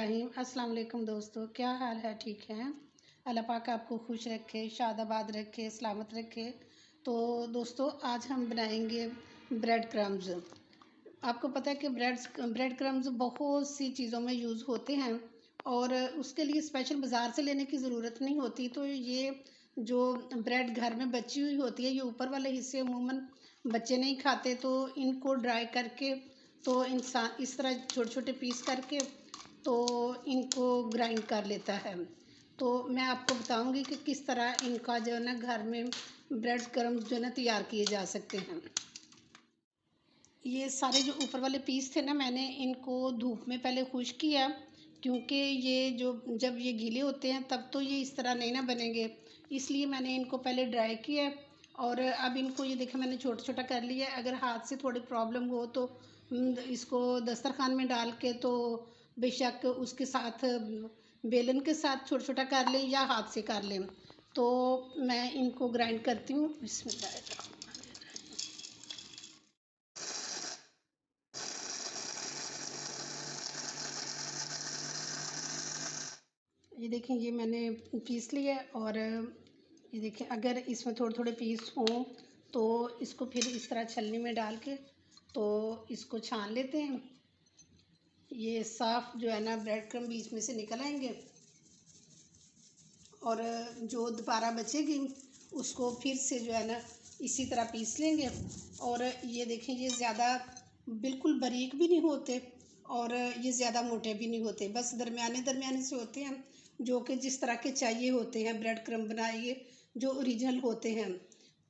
बिस्मिल्लाहिर्रहमानिर्रहीम। अस्सलाम वालेकुम दोस्तों, क्या हाल है? ठीक हैं? अल्लाह पाक आपको खुश रखे, शादाबाद रखे, सलामत रखे। तो दोस्तों आज हम बनाएंगे ब्रेड क्रम्स। आपको पता है कि ब्रेड क्रम्स बहुत सी चीज़ों में यूज़ होते हैं और उसके लिए स्पेशल बाज़ार से लेने की ज़रूरत नहीं होती। तो ये जो ब्रेड घर में बची हुई होती है, ये ऊपर वाले हिस्से अमूमन बच्चे नहीं खाते, तो इनको ड्राई करके तो इंसान इस तरह छोटे छोटे पीस करके तो इनको ग्राइंड कर लेता है। तो मैं आपको बताऊंगी कि किस तरह इनका जो है ना घर में ब्रेड क्रम्स जो है ना तैयार किए जा सकते हैं। ये सारे जो ऊपर वाले पीस थे ना, मैंने इनको धूप में पहले खुश्क किया, क्योंकि ये जो जब ये गीले होते हैं तब तो ये इस तरह नहीं ना बनेंगे, इसलिए मैंने इनको पहले ड्राई किया। और अब इनको ये देखा मैंने छोटा छोटा कर लिया। अगर हाथ से थोड़ी प्रॉब्लम हो तो इसको दस्तरखान में डाल के तो बेशक उसके साथ बेलन के साथ छोटा छोटा कर लें या हाथ से कर लें। तो मैं इनको ग्राइंड करती हूँ। बिस्मिल्लाह। ये देखें, ये मैंने पीस लिया और ये देखें, अगर इसमें थोड़े थोड़े पीस हों तो इसको फिर इस तरह छलनी में डाल के तो इसको छान लेते हैं। ये साफ़ जो है ना ब्रेड क्रम्ब बीच में से निकल आएंगे और जो दोबारा बचेगी उसको फिर से जो है ना इसी तरह पीस लेंगे। और ये देखें, ये ज़्यादा बिल्कुल बारीक भी नहीं होते और ये ज़्यादा मोटे भी नहीं होते, बस दरमियाने दरमियाने से होते हैं, जो कि जिस तरह के चाहिए होते हैं ब्रेड क्रम्ब बनाइए जो ओरिजिनल होते हैं।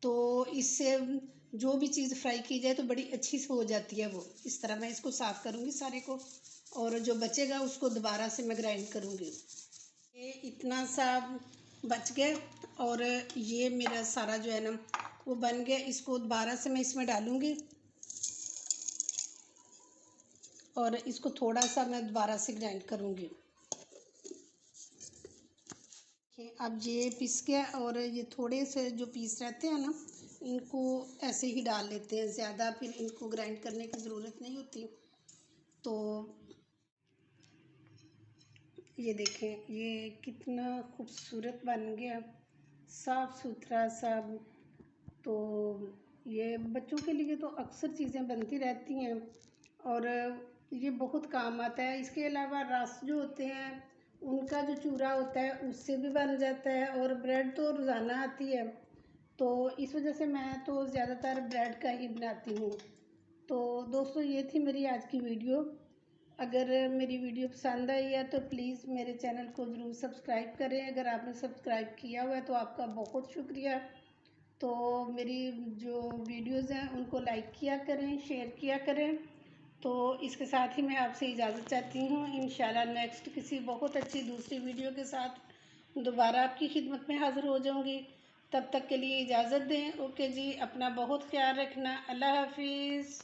तो इससे जो भी चीज़ फ्राई की जाए तो बड़ी अच्छी से हो जाती है। वो इस तरह मैं इसको साफ़ करूँगी सारे को, और जो बचेगा उसको दोबारा से मैं ग्राइंड करूँगी। ये इतना सा बच गया और ये मेरा सारा जो है ना वो बन गया। इसको दोबारा से मैं इसमें डालूँगी और इसको थोड़ा सा मैं दोबारा से ग्राइंड करूँगी। अब ये पिस गया और ये थोड़े से जो पीस रहते हैं ना इनको ऐसे ही डाल लेते हैं, ज़्यादा फिर इनको ग्राइंड करने की ज़रूरत नहीं होती। तो ये देखें, ये कितना खूबसूरत बन गया, साफ़ सुथरा सा। तो ये बच्चों के लिए तो अक्सर चीज़ें बनती रहती हैं और ये बहुत काम आता है। इसके अलावा रस जो होते हैं उनका जो चूरा होता है उससे भी बन जाता है, और ब्रेड तो रोज़ाना आती है, तो इस वजह से मैं तो ज़्यादातर ब्रेड का ही बनाती हूँ। तो दोस्तों ये थी मेरी आज की वीडियो। अगर मेरी वीडियो पसंद आई है तो प्लीज़ मेरे चैनल को ज़रूर सब्सक्राइब करें। अगर आपने सब्सक्राइब किया हुआ है तो आपका बहुत शुक्रिया। तो मेरी जो वीडियोज़ हैं उनको लाइक किया करें, शेयर किया करें। तो इसके साथ ही मैं आपसे इजाज़त चाहती हूँ। इंशाल्लाह नेक्स्ट किसी बहुत अच्छी दूसरी वीडियो के साथ दोबारा आपकी खिदमत में हाज़िर हो जाऊँगी। तब तक के लिए इजाज़त दें। ओके जी, अपना बहुत ख्याल रखना। अल्लाह हाफिज़।